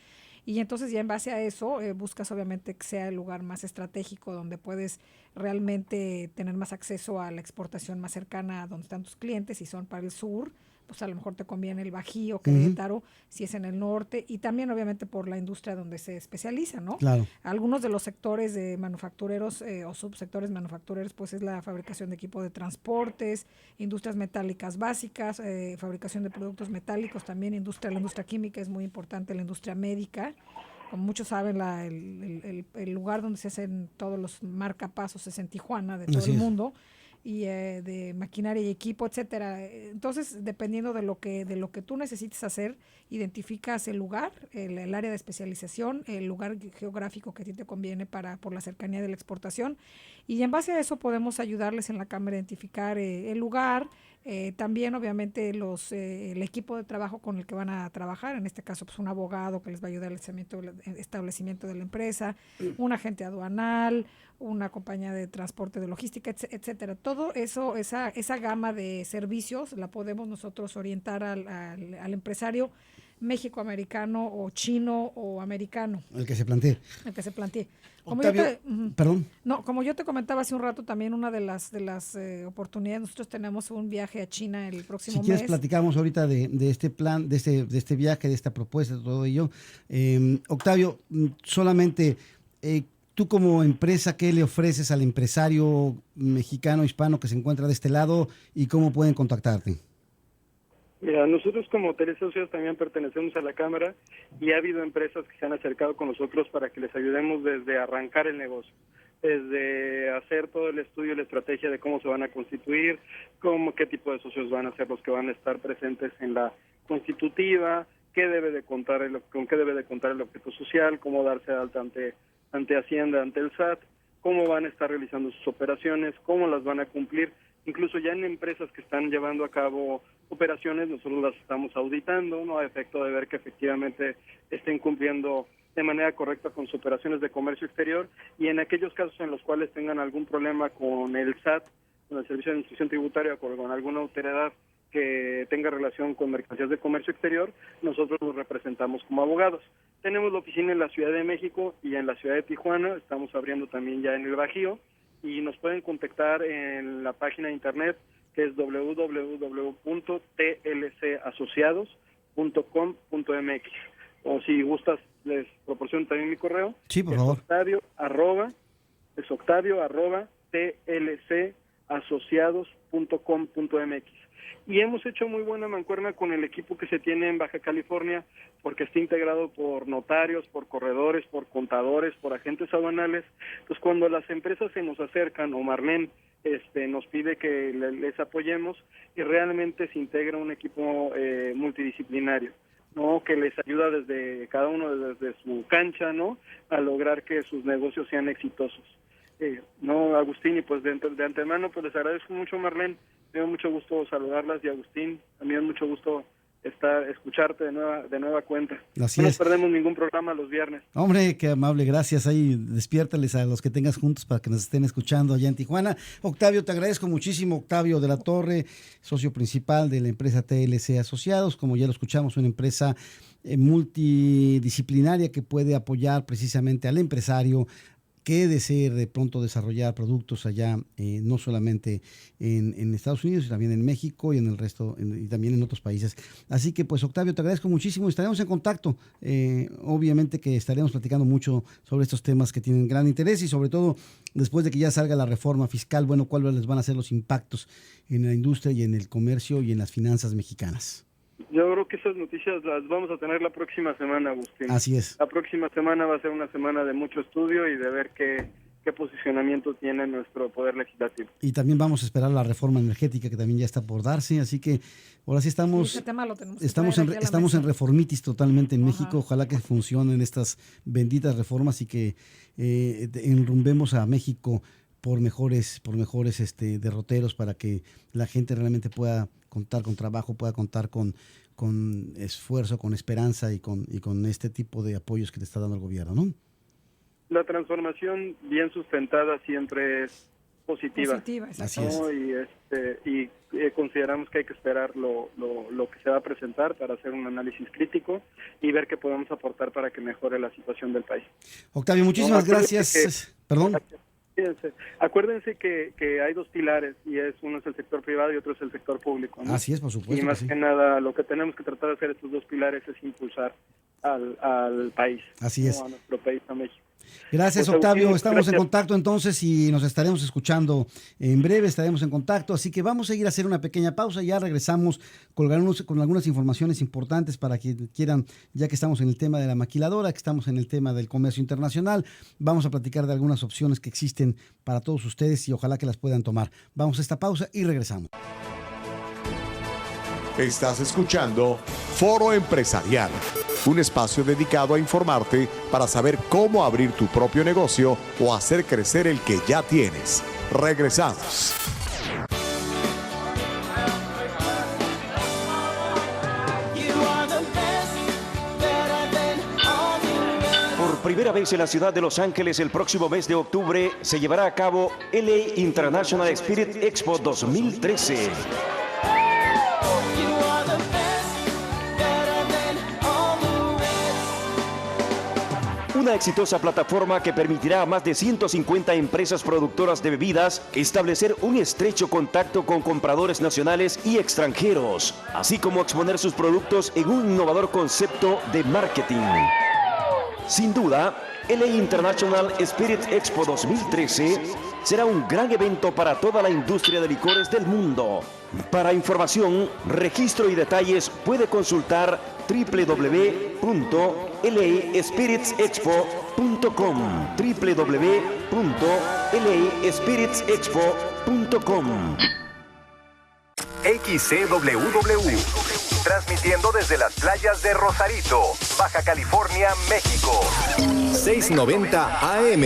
Y entonces ya en base a eso buscas obviamente que sea el lugar más estratégico donde puedes realmente tener más acceso a la exportación más cercana a donde están tus clientes. Si son para el sur, pues a lo mejor te conviene el Bajío, Querétaro, si es en el norte, y también obviamente por la industria donde se especializa, ¿no? Claro. Algunos de los sectores de manufactureros o subsectores manufactureros, pues es la fabricación de equipo de transportes, industrias metálicas básicas, fabricación de productos metálicos, también la industria química es muy importante, la industria médica. Como muchos saben, el lugar donde se hacen todos los marcapasos es en Tijuana, de todo el mundo, y de maquinaria y equipo, etcétera. Entonces, dependiendo de lo que tú necesites hacer, identificas el lugar, el área de especialización, el lugar geográfico que a ti te conviene por la cercanía de la exportación, y en base a eso podemos ayudarles en la Cámara a identificar el lugar, también obviamente el equipo de trabajo con el que van a trabajar, en este caso pues un abogado que les va a ayudar al establecimiento de la empresa, un agente aduanal, una compañía de transporte de logística, etcétera. Todo eso, esa gama de servicios la podemos nosotros orientar al empresario mexicoamericano o chino o americano. El que se plantee. Octavio, perdón. No, como yo te comentaba hace un rato, también una de las oportunidades, nosotros tenemos un viaje a China el próximo mes. Si quieres platicamos ahorita de este plan, de este viaje, de esta propuesta, de todo ello. Octavio, solamente tú como empresa, ¿qué le ofreces al empresario mexicano, hispano que se encuentra de este lado y cómo pueden contactarte? Mira, nosotros como Hoteles Socios también pertenecemos a la Cámara y ha habido empresas que se han acercado con nosotros para que les ayudemos desde arrancar el negocio, desde hacer todo el estudio y la estrategia de cómo se van a constituir, qué tipo de socios van a ser los que van a estar presentes en la constitutiva, con qué debe de contar el objeto social, cómo darse de alta ante Hacienda, ante el SAT, cómo van a estar realizando sus operaciones, cómo las van a cumplir. Incluso ya en empresas que están llevando a cabo operaciones, nosotros las estamos auditando, ¿no? A efecto de ver que efectivamente estén cumpliendo de manera correcta con sus operaciones de comercio exterior, y en aquellos casos en los cuales tengan algún problema con el SAT, con el Servicio de Administración Tributaria, con alguna autoridad que tenga relación con mercancías de comercio exterior, nosotros los representamos como abogados. Tenemos la oficina en la Ciudad de México y en la Ciudad de Tijuana, estamos abriendo también ya en el Bajío, y nos pueden contactar en la página de internet que es www.tlcasociados.com.mx, o si gustas les proporciono también mi correo. Sí, por favor. Octavio@tlcasociados.com.mx. Y hemos hecho muy buena mancuerna con el equipo que se tiene en Baja California, porque está integrado por notarios, por corredores, por contadores, por agentes aduanales. Pues cuando las empresas se nos acercan, o Marlene nos pide que les apoyemos, y realmente se integra un equipo multidisciplinario, ¿no? Que les ayuda desde cada uno desde su cancha, ¿no? A lograr que sus negocios sean exitosos. No, Agustín, y pues de antemano pues les agradezco mucho, Marlene. Me dio mucho gusto saludarlas, y Agustín, también mucho gusto escucharte de nueva cuenta. Así no es. nos perdemos ningún programa los viernes. Hombre, qué amable, gracias. Ahí despiértales a los que tengas juntos para que nos estén escuchando allá en Tijuana. Octavio, te agradezco muchísimo. Octavio de la Torre, socio principal de la empresa TLC Asociados. Como ya lo escuchamos, una empresa multidisciplinaria que puede apoyar precisamente al empresario que desee de pronto desarrollar productos allá, no solamente en Estados Unidos, sino también en México y en el resto, y también en otros países. Así que pues Octavio, te agradezco muchísimo y estaremos en contacto. Obviamente que estaremos platicando mucho sobre estos temas que tienen gran interés, y sobre todo después de que ya salga la reforma fiscal, cuáles van a ser los impactos en la industria y en el comercio y en las finanzas mexicanas. Yo creo que esas noticias las vamos a tener la próxima semana, Agustín. Así es. La próxima semana va a ser una semana de mucho estudio y de ver qué posicionamiento tiene nuestro Poder Legislativo. Y también vamos a esperar la reforma energética que también ya está por darse, así que ahora sí estamos, ese tema lo tenemos que estamos traer aquí a la estamos en mesa. reformitis totalmente en Ajá. México. Ojalá que funcionen estas benditas reformas y que enrumbemos a México por mejores derroteros para que la gente realmente pueda contar con trabajo, pueda contar con esfuerzo, con esperanza y con este tipo de apoyos que te está dando el gobierno, ¿no? La transformación bien sustentada siempre es positiva. Exacto. Así es. ¿no? Y consideramos que hay que esperar lo que se va a presentar para hacer un análisis crítico y ver qué podemos aportar para que mejore la situación del país. Octavio, muchísimas No, acuérdense gracias. Perdón. Fíjense, acuérdense que hay dos pilares y uno es el sector privado y otro es el sector público, ¿no? Así es, por supuesto. Y más que sí. que nada lo que tenemos que tratar de hacer estos dos pilares es impulsar al país. Así es. A nuestro país, a México. Gracias, Pues, Octavio. Agustín, Estamos gracias. en contacto entonces y nos estaremos escuchando en breve. Estaremos en contacto. Así que vamos a ir a hacer una pequeña pausa. Ya regresamos con algunas informaciones importantes para quien quieran, ya que estamos en el tema de la maquiladora, que estamos en el tema del comercio internacional. Vamos a platicar de algunas opciones que existen para todos ustedes y ojalá que las puedan tomar. Vamos a esta pausa y regresamos. Estás escuchando Foro Empresarial, un espacio dedicado a informarte para saber cómo abrir tu propio negocio o hacer crecer el que ya tienes. Regresamos. Por primera vez en la ciudad de Los Ángeles, el próximo mes de octubre, se llevará a cabo LA International Spirit Expo 2013. Una exitosa plataforma que permitirá a más de 150 empresas productoras de bebidas establecer un estrecho contacto con compradores nacionales y extranjeros, así como exponer sus productos en un innovador concepto de marketing. Sin duda, LA International Spirit Expo 2013 será un gran evento para toda la industria de licores del mundo. Para información, registro y detalles puede consultar www.laspiritsexpo.com www.laspiritsexpo.com. XCWW, transmitiendo desde las playas de Rosarito, Baja California, México. 690 AM.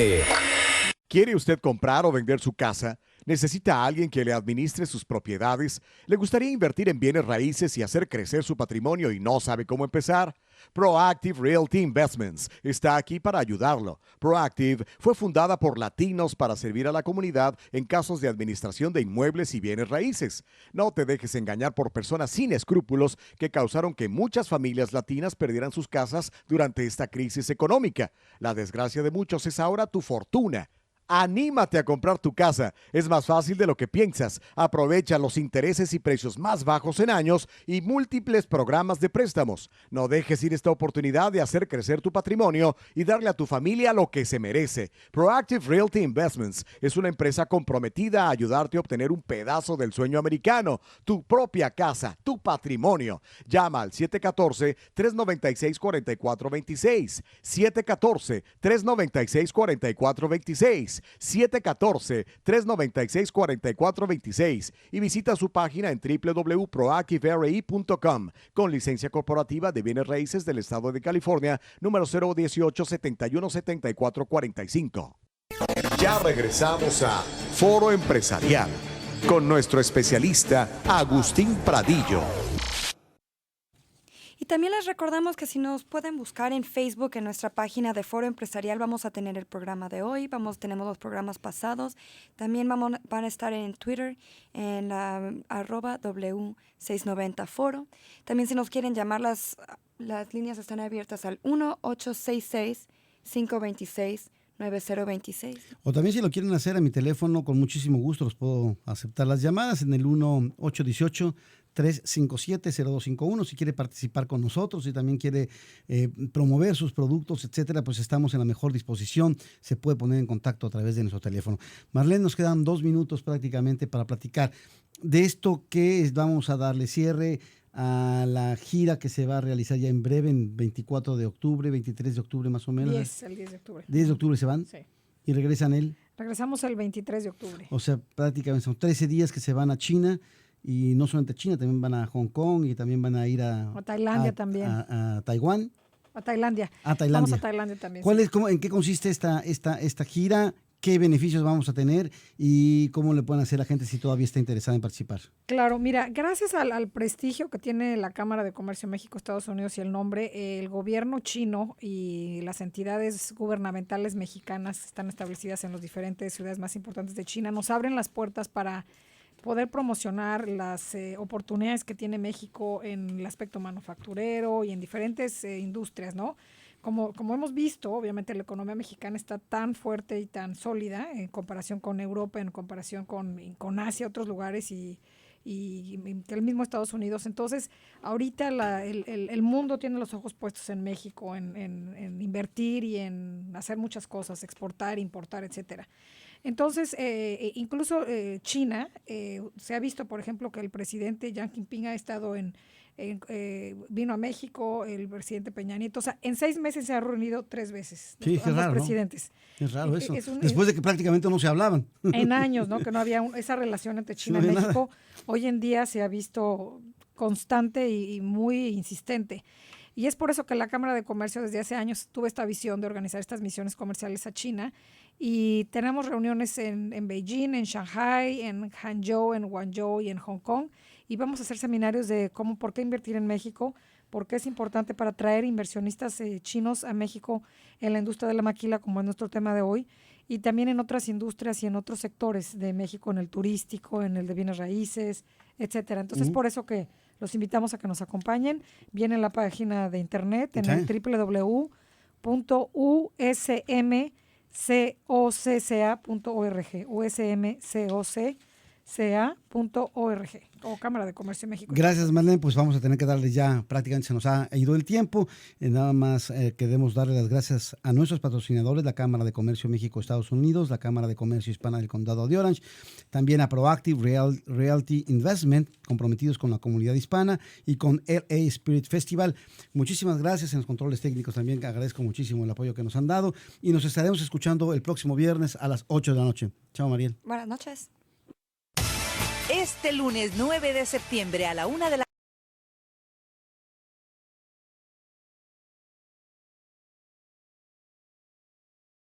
¿Quiere usted comprar o vender su casa? ¿Necesita a alguien que le administre sus propiedades? ¿Le gustaría invertir en bienes raíces y hacer crecer su patrimonio y no sabe cómo empezar? Proactive Realty Investments está aquí para ayudarlo. Proactive fue fundada por latinos para servir a la comunidad en casos de administración de inmuebles y bienes raíces. No te dejes engañar por personas sin escrúpulos que causaron que muchas familias latinas perdieran sus casas durante esta crisis económica. La desgracia de muchos es ahora tu fortuna. Anímate a comprar tu casa. Es más fácil de lo que piensas. Aprovecha los intereses y precios más bajos en años y múltiples programas de préstamos. No dejes ir esta oportunidad de hacer crecer tu patrimonio y darle a tu familia lo que se merece. Proactive Realty Investments es una empresa comprometida a ayudarte a obtener un pedazo del sueño americano, tu propia casa, tu patrimonio. Llama al 714-396-4426. 714-396-4426. 714-396-4426 y visita su página en www.proactiveri.com con licencia corporativa de bienes raíces del estado de California, número 018-717445. Ya regresamos a Foro Empresarial con nuestro especialista Agustín Pradillo. Y también les recordamos que si nos pueden buscar en Facebook, en nuestra página de Foro Empresarial, vamos a tener el programa de hoy, tenemos los programas pasados, también van a estar en Twitter, en la @W690foro. También si nos quieren llamar, las líneas están abiertas al 1-866-526-9026. O también si lo quieren hacer a mi teléfono, con muchísimo gusto los puedo aceptar las llamadas en el 1-818-357-0251. Si quiere participar con nosotros, si también quiere promover sus productos, etcétera, pues estamos en la mejor disposición. Se puede poner en contacto a través de nuestro teléfono. Marlene, nos quedan 2 minutos prácticamente para platicar de esto que vamos a darle cierre a la gira que se va a realizar ya en breve, en 24 de octubre, 23 de octubre más o menos. El 10 de octubre. 10 de octubre se van. Sí. Y regresan Regresamos el 23 de octubre. O sea, prácticamente son 13 días que se van a China, y no solamente a China, también van a Hong Kong y también van a ir a Tailandia también. A Taiwán. A Tailandia. Vamos a Tailandia también. ¿En qué consiste esta gira? ¿Qué beneficios vamos a tener? ¿Y cómo le pueden hacer a la gente si todavía está interesada en participar? Claro, mira, gracias al prestigio que tiene la Cámara de Comercio México-Estados Unidos y el nombre, el gobierno chino y las entidades gubernamentales mexicanas están establecidas en las diferentes ciudades más importantes de China. Nos abren las puertas para poder promocionar las oportunidades que tiene México en el aspecto manufacturero y en diferentes industrias, ¿no? Como hemos visto, obviamente la economía mexicana está tan fuerte y tan sólida en comparación con Europa, en comparación con Asia, otros lugares y el mismo Estados Unidos. Entonces, ahorita el mundo tiene los ojos puestos en México, en invertir y en hacer muchas cosas, exportar, importar, etcétera. Entonces, incluso China, se ha visto, por ejemplo, que el presidente Xi Jinping ha estado vino a México, el presidente Peña Nieto, o sea, en 6 meses se ha reunido 3 veces. Sí, es raro, presidentes. ¿no? Es raro eso. Después de que prácticamente no se hablaban. En años, ¿no? Que no había esa relación entre China y México. Hoy en día se ha visto constante y muy insistente. Y es por eso que la Cámara de Comercio desde hace años tuvo esta visión de organizar estas misiones comerciales a China. Y tenemos reuniones en Beijing, en Shanghai, en Hangzhou, en Guangzhou y en Hong Kong. Y vamos a hacer seminarios de por qué invertir en México, por qué es importante para atraer inversionistas chinos a México en la industria de la maquila, como es nuestro tema de hoy, y también en otras industrias y en otros sectores de México, en el turístico, en el de bienes raíces, etcétera. Entonces, por eso que los invitamos a que nos acompañen. Viene en la página de internet, en el www.usmcocca.org, usmcocca.org, o Cámara de Comercio de México. Gracias, Marlene. Pues vamos a tener que darle ya, prácticamente se nos ha ido el tiempo. Nada más queremos darle las gracias a nuestros patrocinadores, la Cámara de Comercio México-Estados Unidos, la Cámara de Comercio Hispana del Condado de Orange, también a Proactive Realty Investment, comprometidos con la comunidad hispana, y con LA Spirit Festival. Muchísimas gracias. En los controles técnicos también agradezco muchísimo el apoyo que nos han dado, y nos estaremos escuchando el próximo viernes a las 8 de la noche. Chao, Mariel. Buenas noches. Este lunes 9 de septiembre a la 1 de la